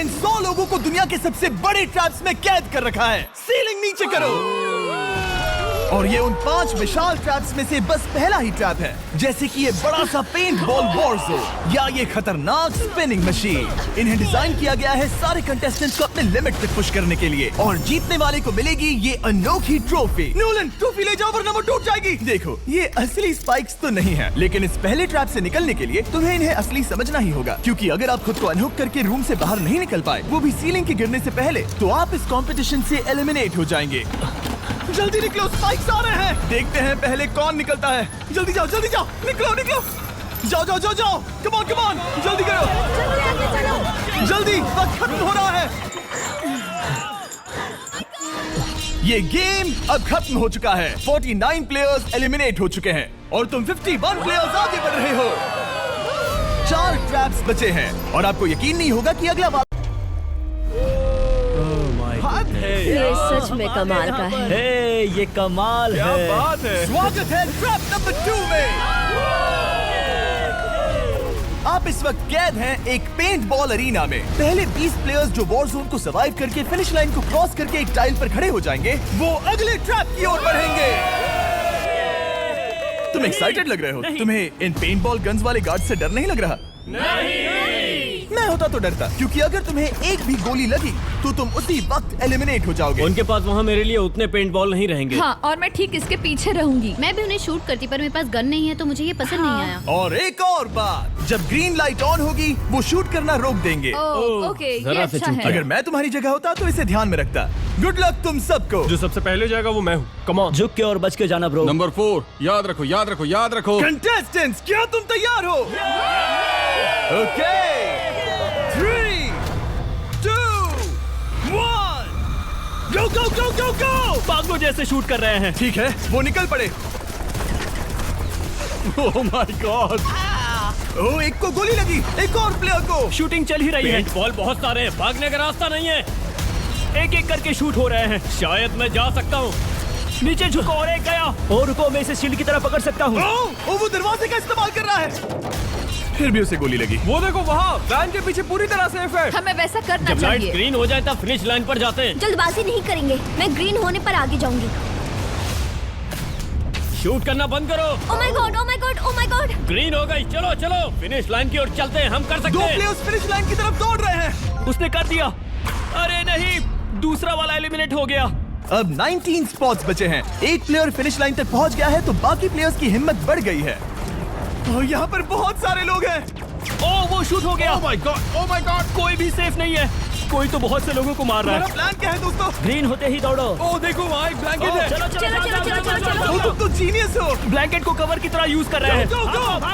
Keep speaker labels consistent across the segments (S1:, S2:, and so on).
S1: इन 100 लोगों को दुनिया के सबसे बड़े ट्रैप्स में कैद कर रखा है। सीलिंग नीचे करो। और ये उन 5 विशाल ट्रैप्स में से बस पहला ही ट्रैप है, जैसे कि ये बड़ा सा पेंट बॉल वॉरज़ोन या ये खतरनाक स्पिनिंग मशीन। इन्हें डिजाइन किया गया है सारे कंटेस्टेंट्स को अपने लिमिट तक पुश करने के लिए, और जीतने वाले को मिलेगी ये अनोखी ट्रॉफी। नोलन, ट्रॉफी ले जाओ वरना वो टूट जाएगी। देखो, ये असली स्पाइक्स तो नहीं है, लेकिन इस पहले ट्रैप से निकलने के लिए तुम्हें इन्हें असली समझना ही होगा, क्योंकि अगर आप खुद को अनहुक करके रूम से बाहर नहीं निकल पाए, वो भी सीलिंग के गिरने से पहले, तो आप इस कॉम्पिटिशन से एलिमिनेट हो जाएंगे। जल्दी निकलो, स्पाइक्स आ रहे हैं। देखते हैं पहले कौन निकलता है। जल्दी जाओ, निकलो। जाओ। कम ऑन, जल्दी करो। जल्दी, वक्त खत्म हो रहा है। ये गेम अब खत्म हो चुका है। 49 प्लेयर्स एलिमिनेट हो चुके हैं और तुम 51 प्लेयर्स आगे बढ़ रहे हो। 4 ट्रैप्स बचे हैं और आपको यकीन नहीं होगा कि अगला
S2: ये सच में कमाल का है।
S3: ये कमाल
S1: क्या
S3: है।
S1: बात है। स्वागत है ट्रैप नंबर 2 में। आप इस वक्त कैद हैं एक पेंट बॉल अरीना में। पहले 20 प्लेयर्स जो वॉरज़ोन को सर्वाइव करके फिनिश लाइन को क्रॉस करके एक टाइल पर खड़े हो जाएंगे, वो अगले ट्रैप की ओर बढ़ेंगे। तुम एक्साइटेड लग रहे हो। तुम्हें इन पेंट बॉल गन्स वाले गार्ड से डर नहीं लग रहा? मैं होता तो डरता, क्योंकि अगर तुम्हें एक भी गोली लगी तो तुम उसी वक्त एलिमिनेट हो जाओगे।
S3: उनके पास वहाँ मेरे लिए उतने पेंट बॉल नहीं रहेंगे।
S4: हाँ, और मैं ठीक इसके पीछे रहूंगी। मैं भी उन्हें शूट करती, पर मेरे पास गन नहीं है तो मुझे ये पसंद नहीं आया।
S1: और एक और बात, जब ग्रीन लाइट ऑन होगी वो शूट करना रोक देंगे।
S4: ओके, ये
S3: जरा से
S4: अच्छा
S3: चूक
S4: है।
S1: अगर मैं तुम्हारी जगह होता तो इसे ध्यान में रखता। गुड लक तुम सबको।
S5: जो सबसे पहले जाएगा वो मैं हूँ। Come on.
S3: झुक के और बच के जाना ब्रो।
S5: नंबर 4, याद रखो।
S1: कंटेस्टेंट्स, क्या तुम तैयार हो? Okay, 3, 2, 1, go!
S3: पागलों जैसे शूट कर रहे हैं।
S1: ठीक है, वो निकल पड़े।
S5: ओह माय गॉड।
S1: ओह, एक को गोली लगी, एक और प्लेयर को।
S3: शूटिंग चल ही रही है। पेंट बॉल बहुत सारे हैं, भागने का रास्ता नहीं है। एक करके शूट हो रहे हैं। शायद मैं जा सकता हूँ। नीचे झुको और एक गया। और रुको, मैं इसे शील्ड की तरह पकड़ सकता हूँ।
S1: ओह, वो दरवाजे का इस्तेमाल कर रहा है। फिर भी उसे गोली लगी।
S5: वो देखो वहाँ, वैन के पीछे पूरी तरह सेफ है।
S4: हमें वैसा करना
S3: जब लाइट
S4: चाहिए।
S3: ग्रीन हो जाए तब फिनिश लाइन पर जाते हैं।
S2: जल्दबाजी नहीं करेंगे, मैं ग्रीन होने पर आगे जाऊंगी।
S3: शूट करना बंद करो।
S2: Oh my God.
S3: ग्रीन हो गई। चलो फिनिश लाइन की ओर चलते हैं। हम कर सकते
S1: 2
S3: हैं।
S1: प्लेयर्स फिनिश लाइन की तरफ दौड़ रहे हैं।
S3: उसने कर दिया। अरे नहीं, दूसरा वाला एलिमिनेट हो गया।
S1: अब 19 स्पॉट्स बचे हैं। एक प्लेयर फिनिश लाइन तक पहुंच गया है तो बाकी प्लेयर्स की हिम्मत बढ़ गई है। और यहाँ पर बहुत सारे लोग हैं।
S3: ओह, वो शूट हो गया।
S5: ओह माय गॉड।
S3: कोई भी सेफ नहीं है। कोई तो बहुत से लोगों को मार रहा
S1: हमारा
S3: है।
S1: प्लान क्या है दोस्तों?
S3: ग्रीन होते ही दौड़ो।
S5: ओह देखो वहाँ एक ब्लैंकेट है।
S1: वो तुम तो जीनियस हो।
S3: ब्लैंकेट को कवर की तरह यूज कर रहे हैं।
S1: Go, go, go,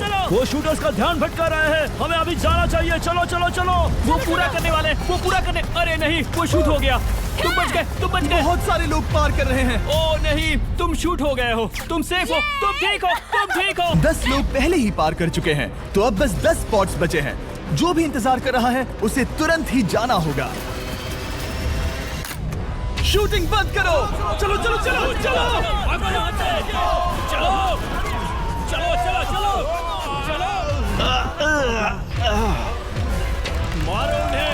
S3: चलो। वो शूटर्स का ध्यान भटका रहे हैं। हमें अभी जाना चाहिए। चलो। वो पूरा करने। अरे नहीं, वो शूट हो गया। तुम बच गए।
S1: बहुत सारे लोग पार कर रहे हैं।
S3: ओह नहीं, तुम शूट हो गए हो। तुम सेफ हो। तुम ठीक हो।
S1: 10 लोग पहले ही पार कर चुके हैं, तो अब बस 10 स्पॉट्स बचे हैं। जो भी इंतजार कर रहा है उसे तुरंत ही जाना होगा। शूटिंग बंद करो। चलो।
S3: मारो उन्हें।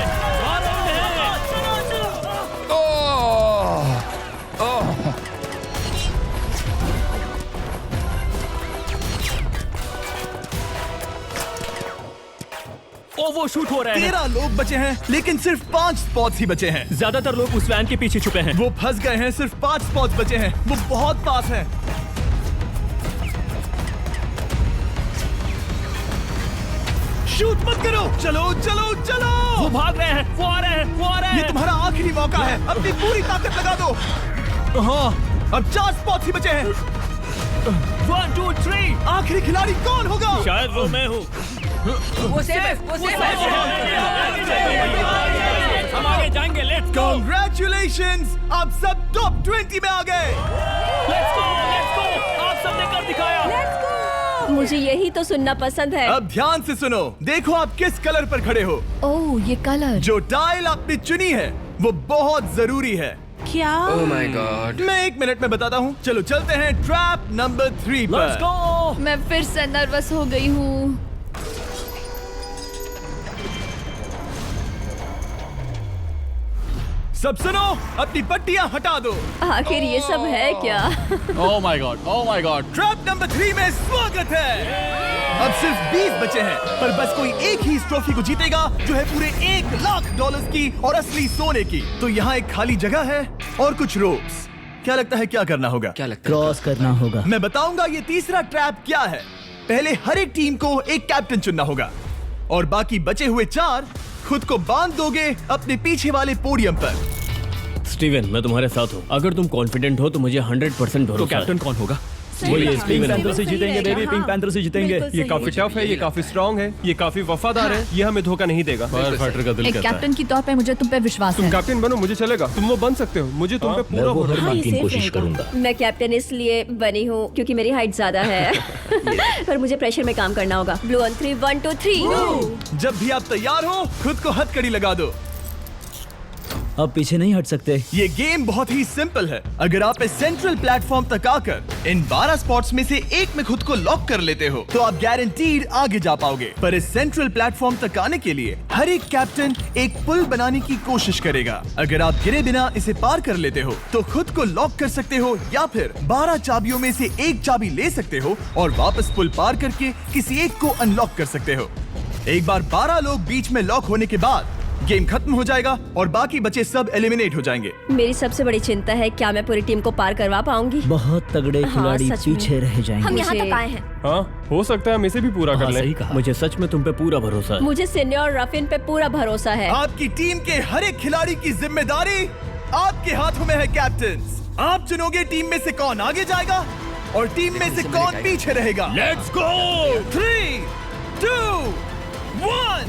S3: ओ, वो शूट हो रहे हैं।
S1: 13 लोग बचे हैं, लेकिन सिर्फ 5 स्पॉट्स ही बचे हैं।
S3: ज्यादातर लोग उस वैन के पीछे छुपे हैं।
S1: वो फंस गए हैं। सिर्फ 5 स्पॉट्स बचे हैं। वो बहुत पास है। शूट मत करो। चलो।
S3: वो भाग रहे हैं। वो आ रहे हैं।
S1: ये तुम्हारा आखिरी मौका है। अपनी पूरी ताकत लगा दो।
S3: हाँ,
S1: अब 4 स्पॉट्स ही बचे हैं।
S3: 1, 2, 3।
S1: आखिरी खिलाड़ी कौन होगा?
S3: शायद वो मैं हूँ।
S4: वो सेफ
S3: हम आगे जाएंगे। Let's go.
S1: Congratulations! आप सब टॉप 20 में आ गए।
S3: Let's go. आप सबने कर दिखाया।
S2: मुझे यही तो सुनना पसंद है।
S1: अब ध्यान से सुनो। देखो आप किस कलर पर खड़े हो।
S4: ओह, ये कलर।
S1: जो टाइल आपने चुनी है वो बहुत जरूरी है।
S2: क्या?
S6: ओह माय गॉड।
S1: मैं 1 मिनट में बताता हूँ। चलो चलते हैं ट्रैप नंबर 3 पर।
S3: Let's go.
S4: मैं फिर से नर्वस हो गई हूँ।
S1: सब सुनो, अपनी पट्टियां हटा दो।
S2: आखिर ये सब है क्या?
S5: Oh my God! Oh my God!
S1: Trap number 3 में स्वागत है। अब सिर्फ 20 बचे हैं, पर बस कोई एक ही इस ट्रॉफी को जीतेगा जो है पूरे $1,00,000 की और असली सोने की। तो यहाँ एक खाली जगह है और कुछ रोप्स। क्या लगता है क्या करना होगा?
S3: क्रॉस करना होगा।
S1: मैं बताऊंगा ये तीसरा ट्रैप क्या है। पहले हर एक टीम को एक कैप्टन चुनना होगा और बाकी बचे हुए 4 खुद को बांध दोगे अपने पीछे वाले पोडियम पर।
S3: स्टीवन, मैं तुम्हारे साथ हूँ। अगर तुम कॉन्फिडेंट हो तो मुझे 100% भरोसा है।
S5: तो कैप्टन कौन होगा?
S3: बोलिए,
S2: पिंक
S3: स्टीवन।
S2: पैंथर से जीतेंगे बेबी, पिंक पैंथर से जीतेंगे।
S5: ये काफी टफ है, ये काफी स्ट्रांग है, ये काफी वफादार है, ये हमें धोखा नहीं देगा।
S3: फाइटर का दिल
S6: एक
S3: कहता है।
S6: कैप्टन की तौर पे मुझे तुम पे विश्वास
S5: तुम
S6: है।
S5: कैप्टन बनो, मुझे चलेगा। तुम वो बन सकते हो, मुझे तुम पे पूरा भरोसा है।
S2: हाँ, ये कोशिश करूंगा। मैं कैप्टन इसलिए बनी हूँ क्योंकि मेरी हाइट ज्यादा है। पर मुझे प्रेशर में काम करना होगा। Blue on 3, 1 2 3।
S1: जब भी आप तैयार हो खुद को हथकड़ी लगा दो।
S3: अब पीछे नहीं हट सकते।
S1: ये गेम बहुत ही सिंपल है। अगर आप इस सेंट्रल प्लेटफॉर्म तक आकर इन 12 स्पॉट्स में से एक में खुद को लॉक कर लेते हो तो आप गारंटीड आगे जा पाओगे। पर इस सेंट्रल प्लेटफॉर्म तक आने के लिए हर एक कैप्टन एक पुल बनाने की कोशिश करेगा। अगर आप गिरे बिना इसे पार कर लेते हो तो खुद को लॉक कर सकते हो या फिर 12 चाबियों में से एक चाबी ले सकते हो और वापस पुल पार करके किसी एक को अनलॉक कर सकते हो। एक बार 12 लोग बीच में लॉक होने के बाद गेम खत्म हो जाएगा और बाकी बचे सब एलिमिनेट हो जाएंगे।
S2: मेरी सबसे बड़ी चिंता है क्या मैं पूरी टीम को पार करवा पाऊंगी।
S3: बहुत तगड़े खिलाड़ी
S2: सच में।
S3: पीछे रह जाएंगे।
S2: हम यहाँ तक आए हैं।
S5: हाँ, हो सकता है हम इसे भी पूरा कर
S3: हाँ,
S5: लें।
S3: सही कहा। मुझे सच में तुम पे पूरा भरोसा है।
S2: मुझे सीनियर रफिन पे पूरा भरोसा है।
S1: आपकी टीम के हर एक खिलाड़ी की जिम्मेदारी आपके हाथों में है कैप्टन्स। आप चुनोगे टीम में से कौन आगे जाएगा और टीम में से कौन पीछे रहेगा।
S3: Let's go.
S1: 3 2 1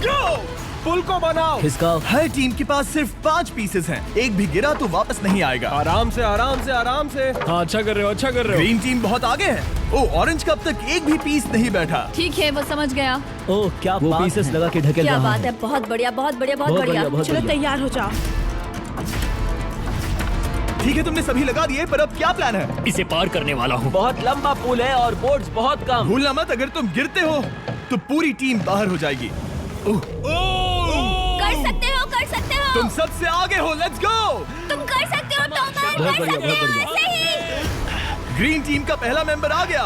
S1: गो।
S5: पुल को बनाओ।
S3: खिसकाओ।
S1: हर टीम के पास सिर्फ 5 पीसेस हैं। एक भी गिरा तो वापस नहीं आएगा।
S5: आराम से, आराम से, आराम से। हाँ, अच्छा कर रहे हो, अच्छा कर रहे हो।
S1: ग्रीन टीम बहुत आगे है। ओ, ऑरेंज का अब तक एक भी पीस नहीं बैठा।
S6: ठीक है, वो समझ गया।
S3: ओह, क्या वो पीसेस लगा के ढकेल
S2: क्या
S3: रहा
S2: बात है, बहुत बढ़िया, बहुत बढ़िया, बहुत
S3: बहुत
S2: बढ़िया।
S3: बढ़िया, बहुत
S2: चलो
S3: बढ़िया।
S2: तैयार हो जाओ।
S1: ठीक है, तुमने सभी लगा दिए, पर अब क्या प्लान है?
S3: इसे पार करने वाला हूँ। बहुत लंबा पुल है और बोर्ड्स बहुत कम।
S1: भूलना मत, अगर तुम गिरते हो तो पूरी टीम बाहर हो जाएगी।
S2: कर सकते हो, कर सकते हो।
S1: तुम सबसे आगे हो। Let's go.
S2: तुम कर सकते हो, टॉमर,
S3: बहुत
S2: कर
S3: बढ़िया,
S2: सकते
S3: बहुत
S2: हो,
S3: बढ़िया।
S2: ऐसे ही।
S1: ग्रीन टीम का पहला मेंबर आ गया।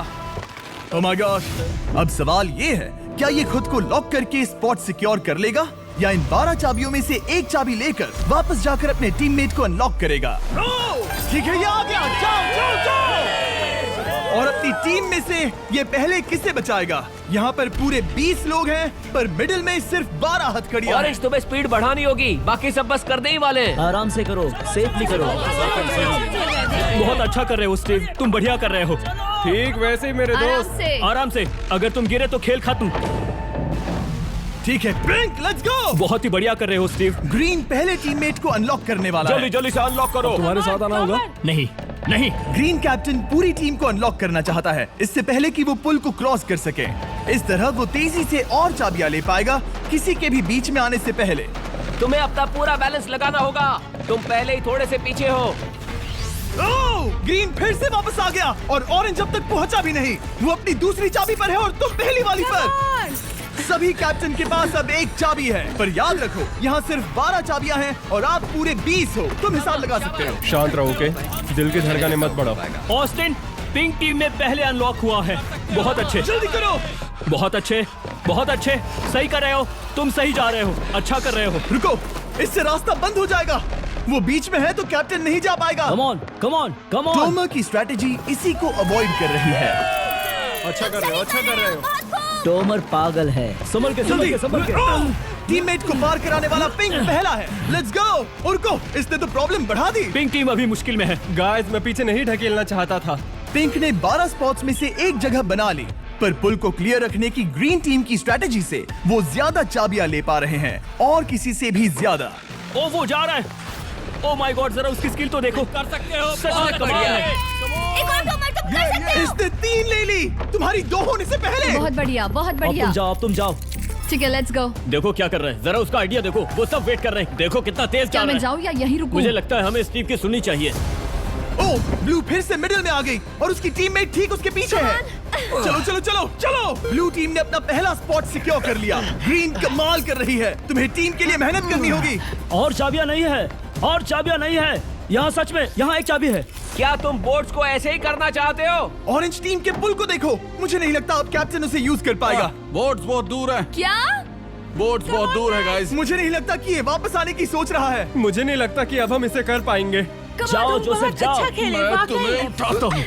S1: ओह माय गॉड। अब सवाल ये है, क्या ये खुद को लॉक करके स्पॉट सिक्योर कर लेगा या इन 12 चाबियों में से एक चाबी लेकर वापस जाकर अपने टीममेट को अनलॉक करेगा? ठीक है, ये आ गया। जाओ जाओ जाओ। और अपनी टीम में से ये पहले किसे बचाएगा? यहाँ पर पूरे 20 लोग हैं, पर मिडिल में सिर्फ 12 हथकड़ियां हैं।
S7: ऑरेंज, तुम्हें स्पीड बढ़ानी होगी, बाकी सब बस करने ही वाले हैं।
S3: आराम से करो, सेफली करो।
S8: बहुत अच्छा कर रहे हो स्टीव, तुम बढ़िया कर रहे हो।
S5: ठीक वैसे ही मेरे
S6: आराम
S5: दोस्त।
S6: से।
S8: आराम से, अगर तुम गिरे तो खेल खत्म।
S1: ठीक है, ब्रिंक, लेट्स गो।
S8: बहुत ही बढ़िया कर रहे हो स्टीव।
S1: ग्रीन पहले टीममेट को अनलॉक करने वाला
S8: जल्दी
S1: है।
S8: जल्दी से अनलॉक करो।
S5: तुम्हारे साथ आना होगा।
S8: नहीं नहीं,
S1: ग्रीन कैप्टन पूरी टीम को अनलॉक करना चाहता है, इससे पहले कि वो पुल को क्रॉस कर सके। इस तरह वो तेजी से और चाबियां ले पाएगा, किसी के भी बीच में आने से पहले।
S7: तुम्हें अपना पूरा बैलेंस लगाना होगा, तुम पहले ही थोड़े से पीछे हो।
S1: ओह! ग्रीन फिर से वापस आ गया और ऑरेंज अब तक पहुंचा भी नहीं। वो अपनी दूसरी चाबी पर है और तुम पहली वाली पर। सभी कैप्टन के पास अब एक चाबी है, पर याद रखो यहाँ सिर्फ 12 चाबियां हैं और आप पूरे 20 हो। तुम हिसाब लगा सकते हो।
S5: शांत रहो, ओके? दिल की धड़कनें मत बढ़ाओ।
S8: ऑस्टिन, पिंक टीम में पहले अनलॉक हुआ है। बहुत अच्छे,
S1: जल्दी करो।
S8: बहुत अच्छे, बहुत अच्छे। सही कर रहे हो, तुम सही जा रहे हो, अच्छा कर रहे हो।
S1: रुको, इससे रास्ता बंद हो जाएगा। वो बीच में है तो कैप्टन नहीं जा पाएगा।
S3: Come on, come on, come on.
S1: Tomer की स्ट्रेटेजी इसी को अवॉइड कर रही है।
S5: अच्छा कर रहे हो, अच्छा कर रहे हो।
S3: टोमर पागल है। संभल के, संभल के, संभल के।
S1: टीममेट को पार कराने वाला पिंक पहला है। Let's go. और रुको, इसने तो प्रॉब्लम बढ़ा दी।
S8: पिंक टीम अभी मुश्किल में है।
S5: गाइस, मैं पीछे नहीं ढकेलना चाहता था।
S1: पिंक ने 12 स्पॉट्स में से एक जगह बना ली, पर पुल को क्लियर रखने की ग्रीन टीम की स्ट्रेटेजी से वो ज्यादा चाबियां ले पा रहे हैं और किसी से भी ज्यादा।
S8: ओ, वो जा रहा है। ओ माय गॉड, जरा उसकी स्किल तो देखो। कर सकते हो, सच में कमाल है।
S2: एक और टॉमर, तुम कर सकते हो।
S1: इसने 3 ले ली, तुम्हारी 2 होने से पहले।
S6: बहुत बढ़िया, बहुत
S3: अब
S6: बढ़िया।
S3: तुम जाओ, अब तुम जाओ।
S6: ठीक है, लेट्स गो।
S8: देखो क्या कर रहे हैं, जरा उसका आइडिया देखो। वो सब वेट कर रहे हैं, देखो कितना तेज
S6: क्या
S8: जा रहा
S6: मैं
S8: है।
S6: जाऊँ या यहीं रुकूं?
S8: मुझे लगता है हमें स्टीव की सुननी चाहिए।
S1: ओह, ब्लू फिर से मिडिल में आ गई और उसकी टीममेट ठीक उसके पीछे है। चलो चलो चलो चलो। ब्लू टीम ने अपना पहला स्पॉट सिक्योर कर लिया। ग्रीन कमाल कर रही है, तुम्हें टीम के लिए मेहनत करनी होगी।
S3: और चाबियां नहीं है,
S8: और चाबियां नहीं है यहाँ, सच में यहाँ एक चाबी है।
S7: क्या तुम बोट्स को ऐसे ही करना चाहते हो?
S1: ऑरेंज टीम के पुल को देखो, मुझे नहीं लगता अब कैप्टन उसे यूज कर पाएगा।
S9: बोट्स बहुत दूर है,
S6: क्या?
S9: बोट्स बहुत दूर है गाइस।
S1: मुझे नहीं लगता कि ये वापस आने की सोच रहा है।
S5: मुझे नहीं लगता कि अब हम इसे कर पाएंगे।
S8: जाओ जोसेफ जाओ।
S9: मैं तुम्हें उठाता हूँ।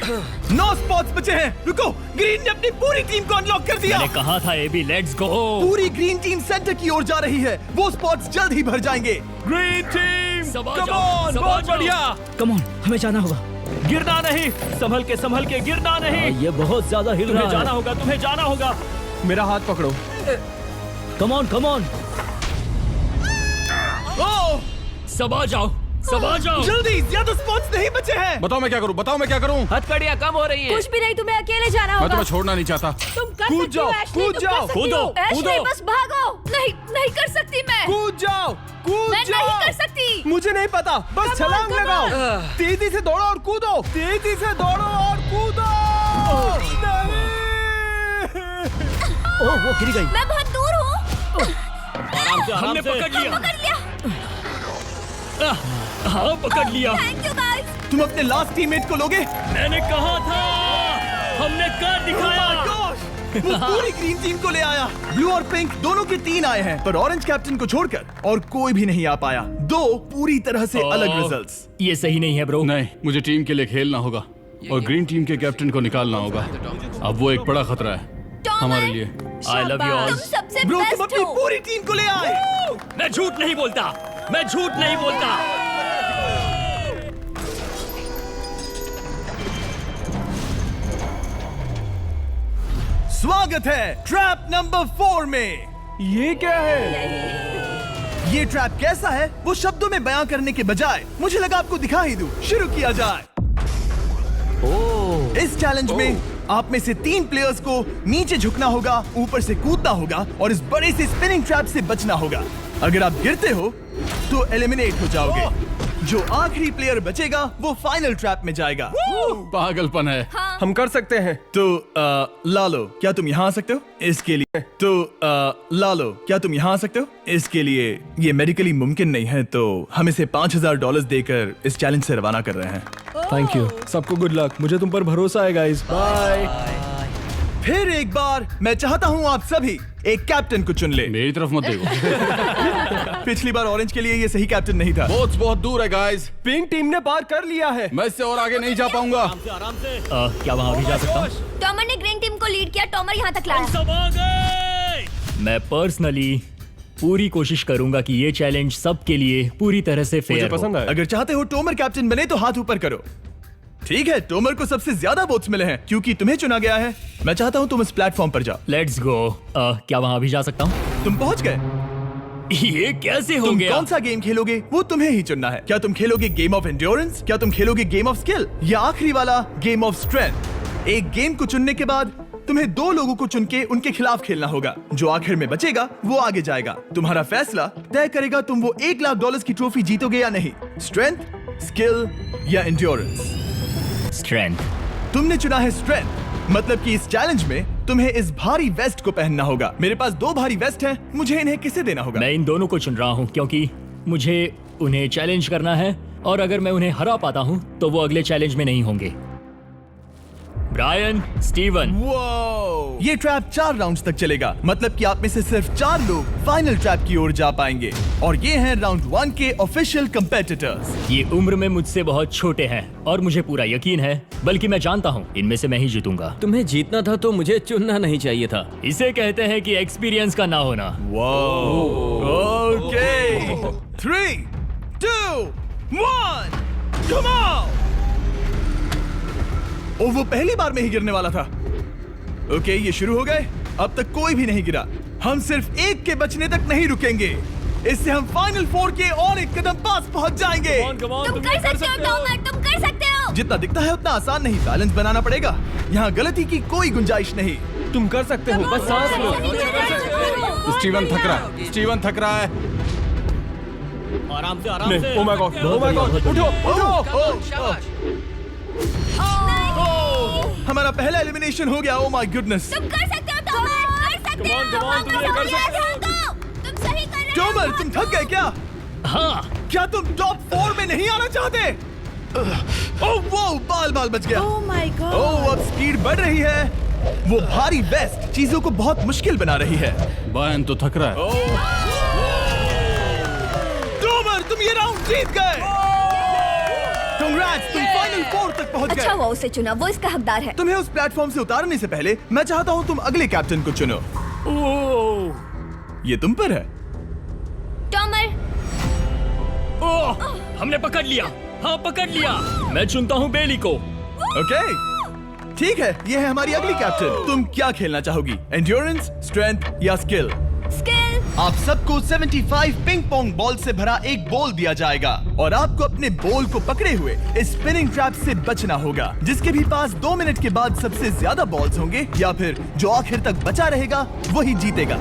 S1: 9 स्पॉट्स बचे हैं। रुको, ग्रीन ने अपनी पूरी टीम को अनलॉक कर दिया।
S8: मैंने कहा था एबी, लेट्स गो।
S1: पूरी ग्रीन टीम सेंटर की ओर जा रही है। वो स्पॉट्स जल्द ही भर जाएंगे।
S5: ग्रीन टीम,
S8: सबा
S5: कम
S8: जाओ,
S5: ऑन,
S8: सबा
S5: बहुत
S8: जाओ।
S5: बढ़िया।
S8: कम ऑन, हमें जाना होगा। गिरना नहीं, संभल के गिरना नहीं। ये बहुत ज्यादा हिल रहा है। तुम्हें जाना होगा।
S5: मेरा हाथ पकड़ो।
S8: कम ऑन।
S1: ओह,
S8: सबा जाओ।
S1: जल्दी, ज्यादा स्पॉट्स नहीं बचे हैं।
S9: बताओ मैं क्या करूँ?
S7: हथकड़ियाँ कम हो रही हैं।
S2: कुछ भी नहीं, तुम्हें अकेले जाना
S9: मैं
S2: होगा।
S9: तुम्हें छोड़ना नहीं चाहता।
S2: तुम कर
S5: कूद
S2: सकती हो,
S5: जाओ,
S2: एशली,
S5: कूद
S2: तुम
S5: जाओ,
S2: कर सकती
S8: कूदो,
S2: हो। एशली,
S8: कूदो।
S2: बस भागो। नहीं कर सकती मैं।
S5: कूद जाओ,
S2: मैं नहीं कर सकती।
S5: मुझे नहीं पता, बस
S2: Come
S5: छलांग
S2: on, come
S5: लगाओ। तेजी से दौड़ो और कूदो।
S8: ओह, वो गिर गई।
S2: मैं बहुत दूर हूँ।
S8: हमने पकड़ लिया।
S2: पकड़ लिया।
S8: हाँ, पकड़ लिया।
S2: Thank you guys.
S1: तुम अपने लास्ट टीममेट को लोगे?
S8: मैंने कहा था, हमने कर दिखाया।
S1: Oh my gosh! वो पूरी ग्रीन टीम को ले आया। ब्लू और पिंक दोनों के 3 आए हैं, पर ऑरेंज कैप्टन को छोड़कर और कोई भी नहीं आ पाया। 2 पूरी तरह से अलग रिजल्ट्स।
S8: ये सही नहीं है ब्रो।
S9: नहीं, मुझे टीम के लिए खेलना होगा और ग्रीन टीम के कैप्टन को निकालना होगा। अब वो एक बड़ा खतरा है हमारे लिए।
S8: I love you all.
S2: तुम सबसे
S1: ब्रो, तुम
S2: बेस्ट
S1: अपनी
S2: हो।
S1: पूरी टीम को ले आए।
S8: मैं झूठ नहीं बोलता।
S1: स्वागत है ट्रैप नंबर 4 में।
S5: ये क्या है?
S1: ये ट्रैप कैसा है वो शब्दों में बयां करने के बजाय मुझे लगा आपको दिखा ही दूं। शुरू किया जाए। इस चैलेंज में आप में से 3 प्लेयर्स को नीचे झुकना होगा, ऊपर से कूदना होगा और इस बड़े से स्पिनिंग ट्रैप से बचना होगा। अगर आप गिरते हो तो एलिमिनेट हो जाओगे। जो आखिरी प्लेयर बचेगा वो फाइनल ट्रैप में जाएगा।
S9: पागलपन है।
S5: हम कर सकते हैं।
S1: तो लालो, क्या तुम यहाँ आ सकते हो? इसके लिए तो लालो, क्या तुम यहाँ आ सकते हो? इसके लिए ये मेडिकली मुमकिन नहीं है, तो हम इसे $5000 देकर इस चैलेंज से रवाना कर रहे हैं।
S5: Thank you. सबको गुड लक। मुझे तुम पर भरोसा है गाइस। बाय।
S1: फिर एक बार मैं चाहता हूँ आप सभी एक कैप्टन को चुन ले।
S9: मेरी तरफ मत देखो।
S1: पिछली बार ऑरेंज के लिए ये सही कैप्टन नहीं था।
S9: बोट्स बहुत दूर है गाइस।
S5: पिंक टीम ने पार कर लिया है।
S9: मैं इससे और आगे नहीं जा पाऊंगा।
S8: आराम से। क्या वहाँ भी जा सकता हूँ?
S2: टॉमर ने ग्रीन टीम को लीड किया। टॉमर यहाँ तक लाया।
S8: सब आ गए। मैं पर्सनली पूरी कोशिश करूंगा कि ये चैलेंज सबके लिए पूरी तरह से
S5: मुझे
S8: फेयर हो।
S5: पसंद आया।
S1: अगर चाहते हो टोमर कैप्टन बने तो हाथ ऊपर करो। ठीक है, टोमर को सबसे ज्यादा वोट्स मिले हैं क्योंकि तुम्हें चुना गया है। मैं चाहता हूँ तुम इस प्लेटफॉर्म पर जाओ।
S8: Let's go. क्या वहाँ भी जा सकता हूँ?
S1: तुम पहुँच गए।
S8: ये कैसे हो
S1: तुम
S8: गया?
S1: कौन सा गेम खेलोगे वो तुम्हें ही चुनना है। क्या तुम खेलोगे गेम ऑफ एंड्योरेंस, क्या तुम खेलोगे गेम ऑफ स्किल, या आखिरी वाला गेम ऑफ स्ट्रेंथ? एक गेम को चुनने के बाद तुम्हें 2 लोगों को चुन के उनके खिलाफ खेलना होगा। जो आखिर में बचेगा वो आगे जाएगा। तुम्हारा फैसला तय करेगा तुम वो $1,00,000 की ट्रॉफी जीतोगे या नहीं। स्ट्रेंथ, स्किल या एंड्योरेंस।
S8: स्ट्रेंथ।
S1: तुमने चुना है स्ट्रेंथ, मतलब कि इस चैलेंज में तुम्हें इस भारी वेस्ट को पहनना होगा। मेरे पास 2 भारी वेस्ट हैं, मुझे इन्हें किसे देना होगा?
S8: मैं इन दोनों को चुन रहा हूँ क्योंकि मुझे उन्हें चैलेंज करना है और अगर मैं उन्हें हरा पाता हूँ तो वो अगले चैलेंज में नहीं होंगे। Brian, Steven.
S1: वो ये ट्रैप 4 राउंड्स तक चलेगा, मतलब कि आप में से सिर्फ 4 लोग फाइनल ट्रैप की ओर जा पाएंगे और ये हैं राउंड 1 के ऑफिशियल कंपेटिटर्स।
S8: ये उम्र में मुझसे बहुत छोटे हैं और मुझे पूरा यकीन है, बल्कि मैं जानता हूँ इनमें से मैं ही जीतूंगा।
S3: तुम्हें जीतना था तो मुझे चुनना नहीं चाहिए था।
S8: इसे कहते हैं कि एक्सपीरियंस का ना होना।
S1: Okay, 3, 2, 1, come on. ओ, वो पहली बार में ही गिरने वाला था। ओके, ये शुरू हो गए। अब तक कोई भी नहीं गिरा। हम सिर्फ एक के बचने तक नहीं रुकेंगे। इससे हम फाइनल 4 के और एक कदम पास पहुंच जाएंगे।
S2: तुम कर सकते हो टॉमर, तुम कर सकते हो।
S1: जितना दिखता है उतना आसान नहीं, बैलेंस बनाना पड़ेगा। यहाँ गलती की कोई गुंजाइश नहीं।
S5: तुम कर सकते हो, बस सांस लो।
S9: स्टीवन थक रहा है। स्टीवन थक रहा है।
S8: आराम से।
S5: Oh my God, oh my God, उठो, उठो।
S7: शाबाश।
S1: हमारा पहला एलिमिनेशन हो गया। Oh my goodness.
S2: तुम कर सकते हो टॉमर, कर सकते हो।
S8: तुम कर सकते हो।
S2: तुम सही कर रहे हो।
S1: टोमर, तुम थक गए क्या?
S8: हाँ।
S1: क्या तुम टॉप 4 में नहीं आना चाहते? ओह वो बाल बच गया।
S2: ओह माय गॉड।
S1: ओह अब स्पीड बढ़ रही है। वो भारी वेस्ट चीजों को बहुत मुश्किल बना रही है।
S9: बायन तो थक रहा है।
S1: ड्रोवर तुम ये राउंड जीत गए। कांग्रेट्स, तुम फाइनल 4 तक पहुंच गए।
S2: अच्छा हुआ उसे चुना, वो इसका हकदार है।
S1: तुम्हें उस प्लेटफॉर्म से उतारने से पहले मैं चाहता हूँ तुम अगले कैप्टन को चुनो। ये तुम पर है।
S4: टॉमर।
S8: ओह, हमने पकड़ लिया। हाँ पकड़ लिया। मैं चुनता हूँ बेली को।
S1: ओके ठीक है, ये है हमारी अगली कैप्टन। तुम क्या खेलना चाहोगी, एंड्योरेंस, स्ट्रेंथ या स्किल?
S4: स्किल।
S1: आप सबको 75 पिंग पोंग बॉल से भरा एक बॉल दिया जाएगा और आपको अपने बॉल को पकड़े हुए इस स्पिनिंग ट्रैप से बचना होगा। जिसके भी पास 2 मिनट के बाद सबसे ज्यादा बॉल्स होंगे या फिर जो आखिर तक बचा रहेगा वही जीतेगा।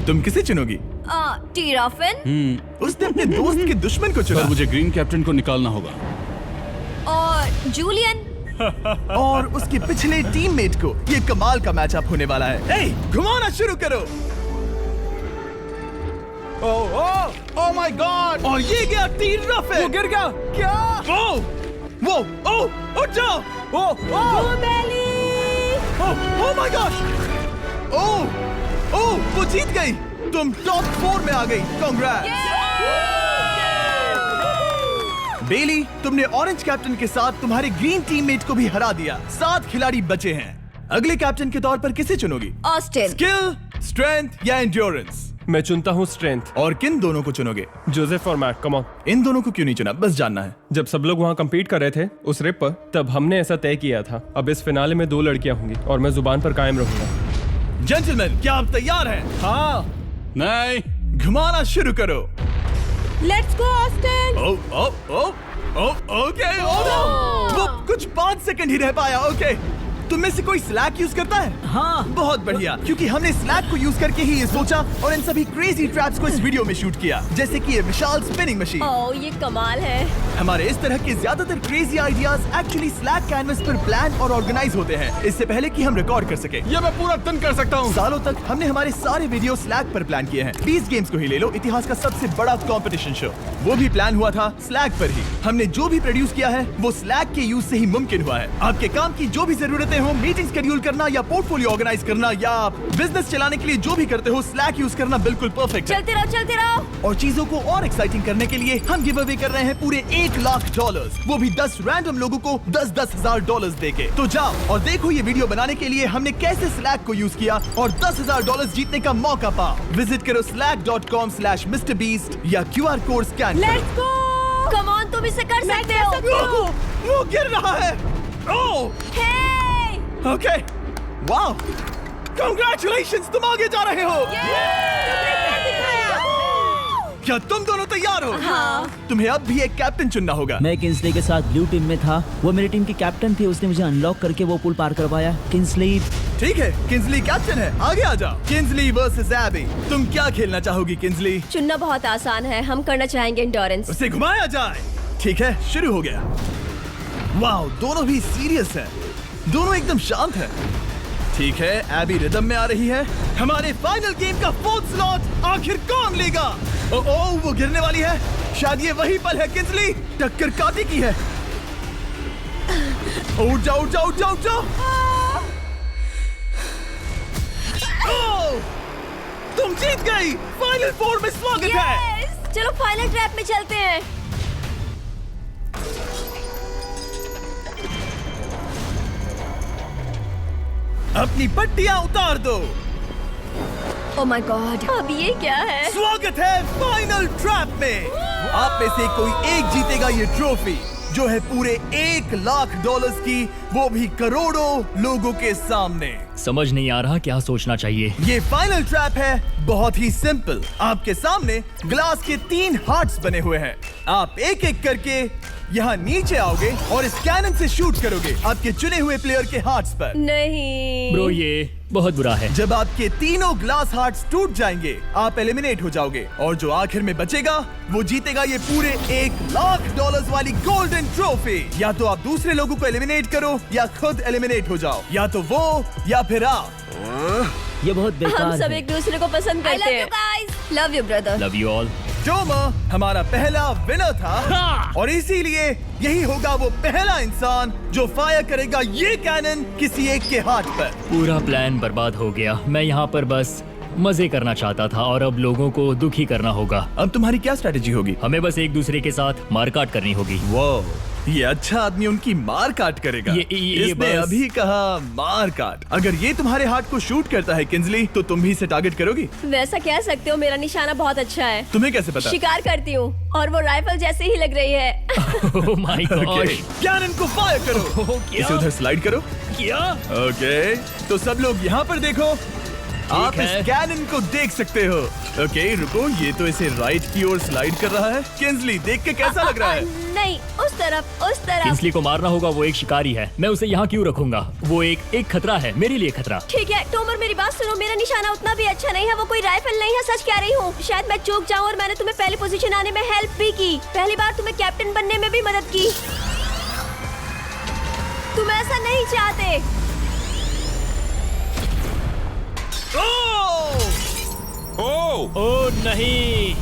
S1: तुम किसे चुनोगी?
S4: टीराफिन।
S1: उसने अपने दोस्त के दुश्मन को चुना।
S9: पर मुझे ग्रीन कैप्टन को निकालना होगा।
S4: और जूलियन।
S1: और उसके पिछले टीममेट को। ये कमाल का मैचअप होने वाला है। ए, घुमाना शुरू करो। ओह माय गॉड। और ये गया टीराफिन। वो गिर गया। क्या? वो उठ जाओ। ओह माय गॉड। ओह वो जीत गई। तुम टॉप 4 में आ गई। कांग्रेट्स। बेली, तुमने ऑरेंज कैप्टन के साथ तुम्हारे ग्रीन टीममेट को भी हरा दिया। 7 खिलाड़ी बचे हैं। अगले कैप्टन के तौर पर किसे चुनोगी?
S2: ऑस्टिन।
S1: स्किल, स्ट्रेंथ या एंड्योरेंस?
S5: मैं चुनता हूँ स्ट्रेंथ।
S1: और किन दोनों को चुनोगे?
S5: जोसेफ और मैट, कम ऑन।
S1: इन दोनों को क्यों नहीं चुना, बस जानना है।
S5: जब सब लोग वहाँ कम्पीट कर रहे थे उस रिप पर, तब हमने ऐसा तय किया था। अब इस फिनाले में 2 लड़कियां होंगी और मैं जुबान पर कायम रहूंगा।
S1: जेंटलमैन, क्या आप तैयार हैं?
S5: हाँ।
S9: नहीं।
S1: घुमाना शुरू करो।
S2: Let's go Austin.
S1: ओके। वो कुछ 5 सेकंड ही रह पाया। ओके, तुम में से कोई स्लैक यूज करता है?
S3: हाँ।
S1: बहुत बढ़िया, क्योंकि हमने स्लैक को यूज करके ही ये सोचा और इन सभी क्रेजी ट्रैप्स को इस वीडियो में शूट किया, जैसे कि ये विशाल स्पिनिंग मशीन।
S2: ओह ये कमाल है।
S1: हमारे इस तरह के ज्यादातर crazy ideas actually slack canvas पर प्लान और ऑर्गेनाइज होते हैं, इससे पहले कि हम रिकॉर्ड कर सके।
S9: ये मैं पूरा दिन कर सकता हूँ।
S1: सालों तक हमने हमारे सारे वीडियो स्लैक पर प्लान किए हैं। 20 गेम्स को ही ले लो, इतिहास का सबसे बड़ा कंपटीशन शो, वो भी प्लान हुआ था स्लैक पर ही। हमने जो भी प्रोड्यूस किया है वो स्लैक के यूज से ही मुमकिन हुआ है। आपके काम की जो भी जरूरतें हो, मीटिंग शेड्यूल करना या पोर्टफोलियो ऑर्गेनाइज करना या आप बिजनेस चलाने के लिए जो भी करते हो, स्लैक यूज करना बिल्कुल परफेक्ट है।
S2: चलते रहो।
S1: और चीजों को और एक्साइटिंग करने के लिए हम गिव अवे कर रहे हैं पूरे $1,00,000, वो भी 10 रैंडम लोगों को $10,000 देके। तो जाओ और देखो ये वीडियो बनाने के लिए हमने कैसे स्लैक को यूज किया और $10,000 जीतने का मौका पाओ। विजिट करो slack.com/MrBeast या QR कोड स्कैन करो।
S2: Let's go. कम ऑन, तुम इसे कर सकते हो।
S1: वो गिर रहा है। ओह ओके, वाओ, कांग्रेचुलेशंस, तुम आगे जा रहे हो। क्या तुम दोनों तैयार हो?
S2: हाँ।
S1: तुम्हें अब भी एक कैप्टन चुनना होगा।
S3: मैं किंसली के साथ ब्लू टीम में था। वो मेरी टीम की कैप्टन थी। उसने मुझे अनलॉक करके वो पुल पार करवाया। किंसली।
S1: ठीक है, किंसली कैप्टन है, आगे आ जाओ। किंसली वर्सेस एबी, तुम क्या खेलना चाहोगी किंसली?
S2: चुनना बहुत आसान है, हम करना चाहेंगे एंड्योरेंस।
S1: उसे घुमाया जाए। ठीक है, शुरू हो गया। वाओ, दोनों भी सीरियस हैं, दोनों एकदम शांत हैं। ठीक है, एबी रिदम में आ रही है। हमारे फाइनल गेम का 4th स्लॉट आखिर कौन लेगा? ओह वो गिरने वाली है। शायद ये वही पल है किंसली, टक्कर काटी की है। उठ जाओ। ओह, तुम जीत गई। फाइनल 4 में स्वागत है।
S2: चलो फाइनल ट्रैप में चलते हैं।
S1: अपनी पट्टियां उतार दो।
S2: ओह माय गॉड, अब ये क्या है?
S1: स्वागत है फाइनल ट्रैप में। आप में से कोई एक जीतेगा ये ट्रॉफी, जो है पूरे $1,00,000 की, वो भी करोड़ों लोगों के सामने।
S8: समझ नहीं आ रहा क्या सोचना चाहिए।
S1: ये फाइनल ट्रैप है, बहुत ही सिंपल। आपके सामने ग्लास के 3 हार्ट्स बने हुए हैं। आप एक एक करके यहाँ नीचे आओगे और इस कैनन से शूट करोगे आपके चुने हुए प्लेयर के हार्ट्स पर।
S2: नहीं
S8: ब्रो, ये बहुत बुरा है।
S1: जब आपके तीनों ग्लास हार्ट्स टूट जाएंगे, आप एलिमिनेट हो जाओगे और जो आखिर में बचेगा वो जीतेगा ये पूरे $1,00,000 वाली गोल्डन ट्रॉफी। या तो आप दूसरे लोगों को एलिमिनेट करो या खुद एलिमिनेट हो जाओ, या तो वो या फिर आप।
S3: ये बहुत बेकार
S2: हम सब
S3: है।
S2: एक दूसरे को पसंद करते हैं।
S4: I love you guys.
S2: Love you brother.
S8: Love you all.
S1: Tomer हमारा पहला विनर था और इसीलिए यही होगा वो पहला इंसान जो फायर करेगा ये कैनन किसी एक के हाथ पर।
S8: पूरा प्लान बर्बाद हो गया। मैं यहाँ पर बस मजे करना चाहता था और अब लोगों को दुखी करना होगा।
S1: अब तुम्हारी क्या स्ट्रेटेजी होगी?
S8: हमें बस एक दूसरे के साथ मारकाट करनी होगी।
S1: वो ये अच्छा आदमी उनकी मार काट करेगा।
S8: ये
S1: इसने
S8: बस-
S1: अभी कहा मार काट। अगर ये तुम्हारे हार्ट को शूट करता है किंजली, तो तुम भी इसे टारगेट करोगी?
S2: वैसा कह सकते हो, मेरा निशाना बहुत अच्छा है।
S1: तुम्हें कैसे पता?
S2: शिकार करती हूँ और वो राइफल जैसे ही लग रही है।
S8: ओह माय गॉड।
S1: कैनन को फायर करो। इसे उधर स्लाइड करो।
S8: क्या?
S1: ओके, तो सब लोग यहाँ पर देखो। आप
S8: है।
S1: इस कैनन को देख सकते हो। ओके, रुको, ये तो इसे राइट की ओर स्लाइड कर रहा है। किंजली, देख के कैसा लग रहा है?
S2: नहीं, उस तरफ, उस तरफ।
S8: किंसली को मारना होगा, वो एक शिकारी है। मैं उसे यहाँ क्यों रखूंगा? वो एक खतरा है, मेरे लिए खतरा।
S2: ठीक है टोमर, मेरी बात सुनो। मेरा निशाना उतना भी अच्छा नहीं है, वो कोई राइफल नहीं है, सच कह रही हूँ। शायद मैं चूक जाऊँ और मैंने तुम्हें पहली पोजीशन आने में हेल्प भी की। पहली बार तुम्हें कैप्टन बनने में भी मदद की। तुम ऐसा नहीं चाहते।
S8: ओह नहीं।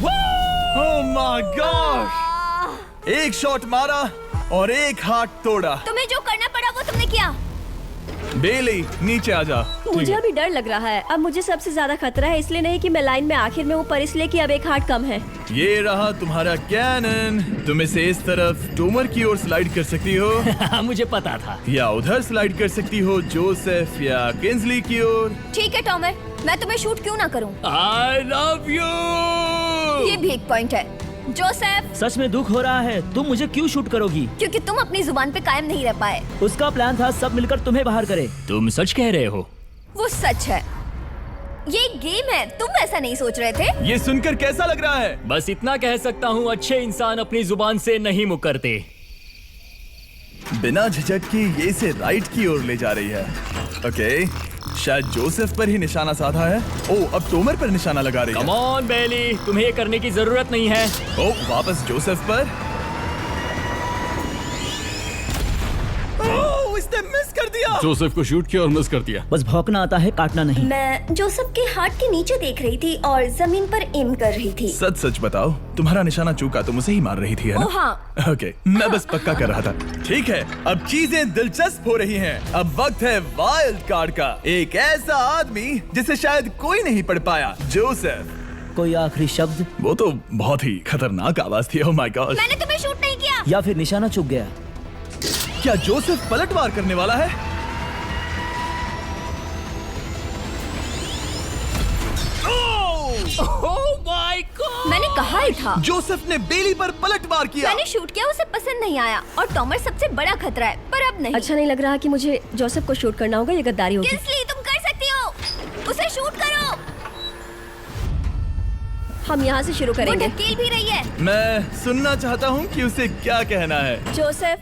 S1: ओह माय गॉड! एक शॉट मारा और एक हाथ तोड़ा।
S2: तुम्हें जो करना पड़ा वो तुमने किया।
S1: बेली, नीचे आ जा।
S2: मुझे अभी डर लग रहा है। अब मुझे सबसे ज्यादा खतरा है, इसलिए नहीं कि मैं लाइन में आखिर में हूँ, पर इसलिए कि अब एक हार्ट कम है।
S1: ये रहा तुम्हारा कैनन। तुम इसे इस तरफ टोमर की ओर स्लाइड कर सकती हो
S8: मुझे पता था।
S1: या उधर स्लाइड कर सकती हो जोसेफ या किंजली की ओर।
S2: ठीक है टोमर, मैं तुम्हें शूट क्यों ना करूं?
S8: I love you.
S2: ये भी एक पॉइंट है। जोसेफ,
S3: सच में दुख हो रहा है। तुम मुझे क्यों शूट करोगी?
S2: क्योंकि तुम अपनी जुबान पे कायम नहीं रह पाए।
S3: उसका प्लान था सब मिलकर तुम्हें बाहर करे।
S8: तुम सच कह रहे हो?
S2: वो सच है। ये एक गेम है, तुम ऐसा नहीं सोच रहे थे?
S1: ये सुनकर कैसा लग रहा है?
S8: बस इतना कह सकता हूँ, अच्छे इंसान अपनी जुबान से नहीं मुकरते।
S1: बिना झिझक के ये इसे राइट की ओर ले जा रही है। ओके, शायद जोसेफ पर ही निशाना साधा है। ओह, अब टोमर पर निशाना लगा रही है।
S8: कम ऑन बेली, तुम्हें ये करने की जरूरत नहीं है।
S1: ओह, वापस जोसेफ पर। ओह, इसने मिस कर दिया।
S9: जोसेफ को शूट किया और मिस कर दिया।
S3: बस भौंकना आता है, काटना नहीं।
S2: मैं जोसेफ के हार्ट के नीचे देख रही थी और जमीन पर एम कर रही थी।
S1: सच सच बताओ, तुम्हारा निशाना चूका, तुम उसे ही मार रही थी, है ना?
S2: ओह हाँ।
S1: ओके, मैं बस पक्का कर रहा था। ठीक है, अब चीजें दिलचस्प हो रही हैं। अब वक्त है वाइल्ड कार्ड का। एक ऐसा आदमी जिसे शायद कोई नहीं पढ़ पाया, जोसेफ।
S3: कोई आखिरी शब्द?
S1: वो तो बहुत ही खतरनाक आवाज थी। ओह माय गॉड!
S2: मैंने तुम्हें शूट नहीं किया।
S3: या फिर निशाना चूक गया?
S1: क्या जोसेफ पलटवार करने वाला है?
S2: मैंने कहा ही था।
S1: जोसेफ ने बेली पर पलटवार किया।
S2: मैंने शूट किया, उसे पसंद नहीं आया और टॉमर सबसे बड़ा खतरा है, पर अब नहीं। अच्छा नहीं लग रहा कि मुझे जोसेफ को शूट करना होगा, ये गद्दारी होगी। किंसली, तुम कर सकती हो, उसे शूट करो। हम यहाँ से शुरू करेंगे। वो ढकेल भी रही है।
S1: मैं सुनना चाहता हूँ कि उसे क्या कहना है।
S2: जोसेफ,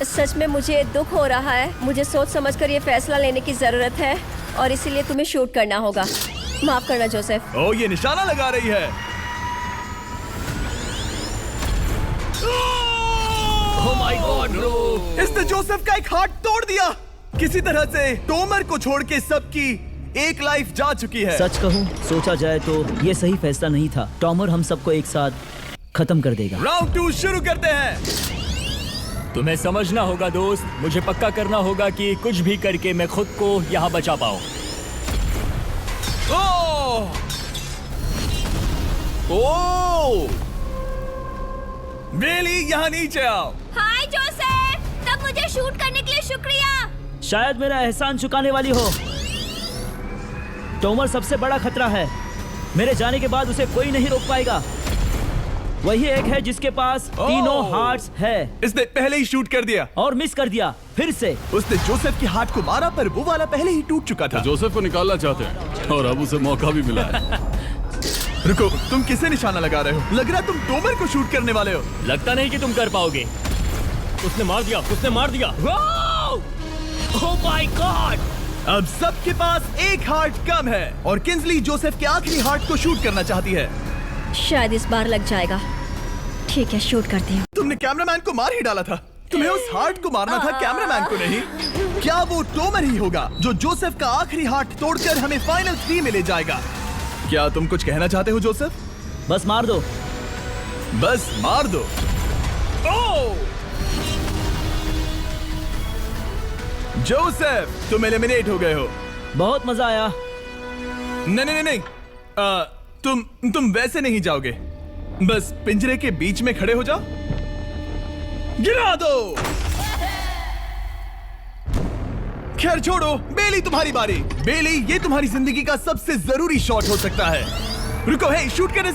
S2: सच में मुझे दुख हो रहा है। मुझे सोच समझकर ये फैसला लेने की जरूरत है और इसीलिए तुम्हें शूट करना होगा। माफ करना जोसेफ।
S1: ओह, ये निशाना लगा रही है।
S8: ओह माय गॉड ब्रो,
S1: इसने जोसेफ का एक हाथ तोड़ दिया। किसी तरह से टोमर को छोड़ के सबकी एक लाइफ जा चुकी है।
S3: सच कहूँ, सोचा जाए तो ये सही फैसला नहीं था। टॉमर हम सबको एक साथ खत्म कर देगा।
S1: राउंड 2 शुरू करते हैं।
S8: तुम्हें समझना होगा दोस्त, मुझे पक्का करना होगा कि कुछ भी करके मैं खुद को यहाँ बचा पाऊँ।
S1: ओह! ओह! बेली, यहाँ नीचे आओ।
S2: हाय जोसेफ, तब मुझे शूट करने के लिए शुक्रिया।
S3: शायद मेरा एहसान चुकाने वाली हो। टोमर सबसे बड़ा खतरा है। मेरे जाने के बाद उसे कोई नहीं रोक पाएगा। वही एक है जिसके पास तीनों हार्ट्स है।
S1: इसने पहले ही शूट कर दिया
S3: और मिस कर दिया फिर से।
S1: उसने जोसेफ के हाथ को मारा, पर वो वाला पहले ही टूट चुका था।
S9: जोसेफ को निकालना चाहते हैं और अब उसे मौका भी मिला है।
S1: रुको, तुम किसे निशाना लगा रहे हो? लग रहा तुम टोमर को शूट करने वाले हो।
S8: लगता नहीं कि तुम कर पाओगे।
S3: उसने मार दिया, उसने मार दिया।
S8: Oh my God!
S1: अब सबके पास एक हार्ट कम है और किंजली जोसेफ के आखिरी हार्ट को शूट करना चाहती है।
S2: शायद इस बार लग जाएगा। ठीक है, शूट करती हूँ।
S1: तुमने कैमरामैन को मार ही डाला था। तुम्हें उस हार्ट को मारना था, कैमरामैन को नहीं। क्या वो टोमर ही होगा जो जोसेफ का आखिरी हार्ट तोड़कर हमें फाइनल 3 में ले जाएगा? क्या तुम कुछ कहना चाहते हो जोसेफ?
S3: बस मार दो।
S1: बस मार दो। ओह! जोसेफ, तुम एलिमिनेट हो गए हो।
S3: बहुत मजा आया।
S1: नहीं नहीं नहीं, तुम वैसे नहीं जाओगे। बस पिंजरे के बीच में खड़े हो जाओ। गिरा दो। खैर छोड़ो, बेली तुम्हारी बारी। बेली, ये तुम्हारी जिंदगी का सबसे जरूरी शॉट हो सकता है। रुको, हे, शूट करने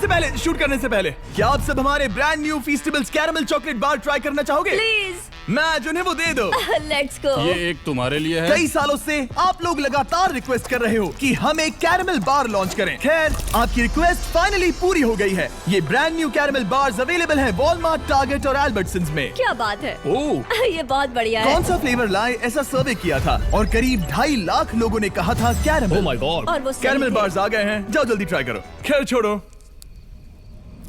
S1: से पहले क्या आप सब हमारे brand new Feastables caramel chocolate bar try करना चाहोगे?
S2: प्लीज।
S1: मैच उन्हें वो दे दो।
S2: Let's go.
S9: ये एक तुम्हारे लिए है।
S1: कई सालों से आप लोग लगातार रिक्वेस्ट कर रहे हो कि हम एक कैरेमल बार लॉन्च करें। खैर, आपकी रिक्वेस्ट फाइनली पूरी हो गई है। ये brand new caramel bars available हैं वॉलमार्ट, टारगेट और अल्बर्टसन्स में।
S2: क्या बात है।
S1: ओह,
S2: ये बहुत बढ़िया है।
S1: कौन सा फ्लेवर लाए, ऐसा सर्वे किया था और करीब 2.5 लाख लोगों ने कहा था कैरेमल।
S8: Oh my God.
S2: और वो सही
S1: कैरेमल
S2: थे।
S1: बार्स आ गए हैं, जाओ जल्दी ट्राई करो। खैर छोड़ो,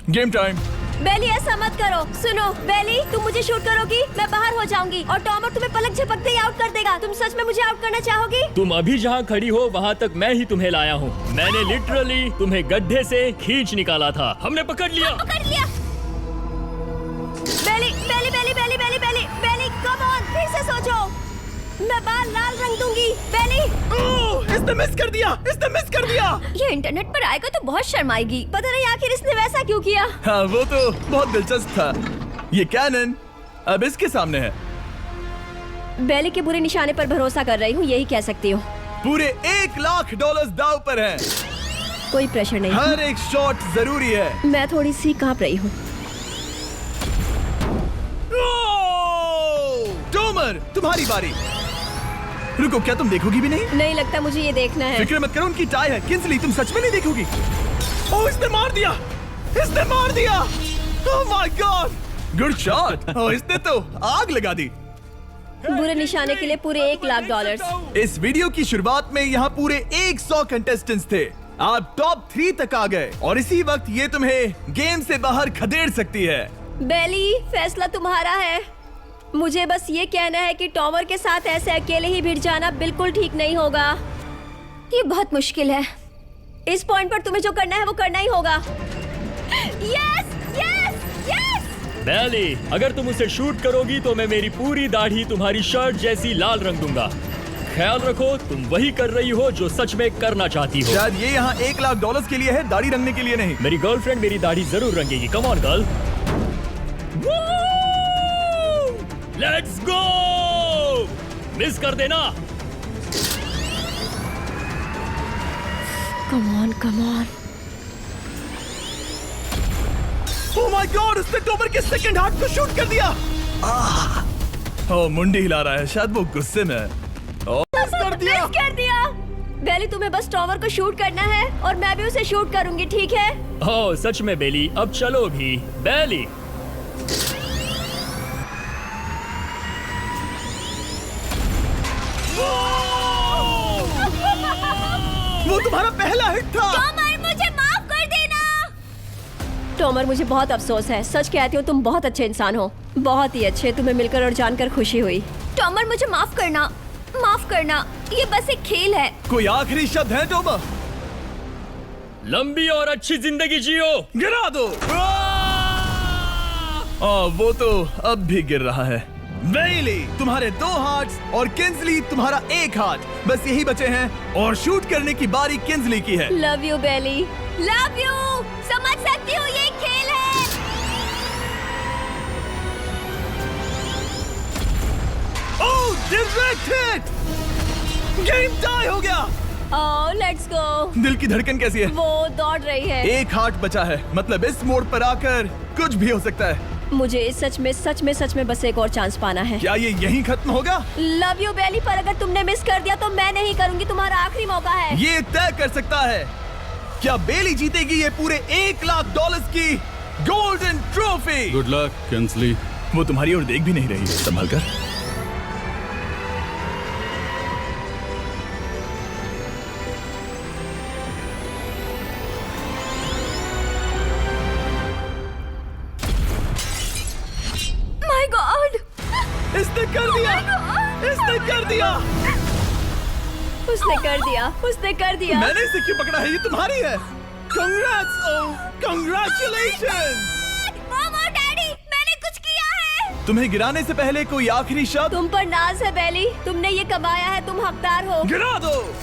S1: गेम टाइम।
S2: बेली, ऐसा मत करो। सुनो बेली, तुम मुझे शूट करोगी, मैं बाहर हो जाऊंगी और टॉमर तुम्हें पलक झपकते ही आउट कर देगा। तुम सच में मुझे आउट करना चाहोगी?
S8: तुम अभी जहाँ खड़ी हो वहाँ तक मैं ही तुम्हें लाया हूँ। मैंने लिटरली तुम्हें गड्ढे से खींच निकाला था। हमने पकड़ लिया।
S2: पकड़ लिया। बेली बेली बेली बेली बेली बेली बेली, कम ऑन, फिर से सोचो। मैं बाल लाल रंग दूंगी। बेली,
S1: ओह, इसने मिस कर दिया।
S2: ये इंटरनेट पर आएगा तो बहुत शर्म आएगी। पता नहीं आखिर इसने वैसा क्यों किया।
S1: हाँ, वो तो बहुत दिलचस्प था। ये कैनन अब इसके सामने है।
S2: बेली के बुरे निशाने पर भरोसा कर रही हूँ, यही कह सकती हूँ।
S1: पूरे $1 लाख दाव पर है।
S2: कोई प्रेशर नहीं।
S1: हर एक शॉट जरूरी है।
S2: मैं थोड़ी सी कांप रही हूँ।
S1: टॉमर, तुम्हारी बारी। रुको, क्या तुम देखोगी भी नहीं?
S2: नहीं लगता मुझे ये देखना है।
S1: फिक्र मत करो, उनकी टाई है। किंसली, तुम सच में नहीं देखोगी? ओह, इसने मार दिया। Oh my god, good shot. Oh, इसने तो आग लगा दी।
S2: बुरे निशाने के लिए पूरे $1 लाख।
S1: इस वीडियो की शुरुआत में यहाँ पूरे 100 कंटेस्टेंट्स थे। आप टॉप 3 तक आ गए और इसी वक्त ये तुम्हें गेम से बाहर खदेड़ सकती है।
S2: बेली, फैसला तुम्हारा है। मुझे बस ये कहना है कि टॉमर के साथ ऐसे अकेले ही भिड़ जाना बिल्कुल ठीक नहीं होगा। ये बहुत मुश्किल है। इस पॉइंट पर तुम्हें जो करना है वो करना ही होगा। Yes yes yes.
S8: बेली, अगर तुम उसे शूट करोगी तो मैं मेरी पूरी दाढ़ी तुम्हारी शर्ट जैसी लाल रंग दूंगा। ख्याल रखो, तुम वही कर रही हो जो सच में करना चाहती हो।
S1: शायद ये यहाँ $1 लाख के लिए है, दाढ़ी रंगने के लिए नहीं।
S8: मेरी गर्लफ्रेंड मेरी दाढ़ी जरूर रंगेगी। Come on girl, let's go. Miss कर देना।
S2: Come on come on.
S1: Oh my god, उसने टॉमर के सेकंड हार्ट को शूट कर दिया। ओह, मुंडी हिला रहा है, शायद वो गुस्से में है।
S2: मिस कर दिया। बेली, तुम्हें बस टॉमर को शूट करना है और मैं भी उसे शूट करूंगी, ठीक है?
S8: ओह सच में बेली, अब चलो भी। बेली,
S1: वो तुम्हारा पहला हिट था।
S2: टॉमर, मुझे माफ कर देना। टॉमर, मुझे बहुत अफसोस है। सच कहती हूँ, तुम बहुत अच्छे इंसान हो, बहुत ही अच्छे। तुम्हें मिलकर और जानकर खुशी हुई। टॉमर, मुझे माफ करना, माफ करना। ये बस एक खेल है।
S1: कोई आखिरी शब्द है टॉमर?
S8: लंबी और अच्छी जिंदगी जियो।
S1: गिरा दो। वो तो अब भी गिर रहा है। बेली, तुम्हारे 2 हार्ट्स और किंसली तुम्हारा 1 हार्ट, बस यही बचे हैं और शूट करने की बारी किंसली की है।
S2: Love you Bailey, love you. समझ सकती हूँ, ये खेल है।
S1: Oh, direct hit. Game tie हो गया।
S2: Oh, let's go.
S1: दिल की धड़कन कैसी है?
S2: वो दौड़ रही है।
S1: 1 हार्ट बचा है, मतलब इस मोड़ पर आकर कुछ भी हो सकता है।
S2: मुझे सच में बस एक और चांस पाना है।
S1: क्या ये यहीं खत्म होगा?
S2: लव यू बेली, पर अगर तुमने मिस कर दिया तो मैं नहीं करूंगी। तुम्हारा आखिरी मौका है।
S1: ये तय कर सकता है क्या बेली जीतेगी ये पूरे $1 लाख की golden trophy.
S9: Good luck Kinsley.
S1: वो तुम्हारी ओर देख भी नहीं रही, संभल कर।
S2: माय गॉड,
S1: इसने कर दिया, इसने कर दिया।
S2: उसने कर दिया, उसने कर दिया।
S1: मैंने इसे क्यों पकड़ा है? ये तुम्हारी है। Congrats! Oh, congratulations!
S2: मॉम और डैडी, मैंने कुछ किया है।
S1: तुम्हें गिराने से पहले कोई आखिरी शब्द?
S2: तुम पर नाज है बेली, तुमने ये कमाया है, तुम हकदार हो।
S1: गिरा दो।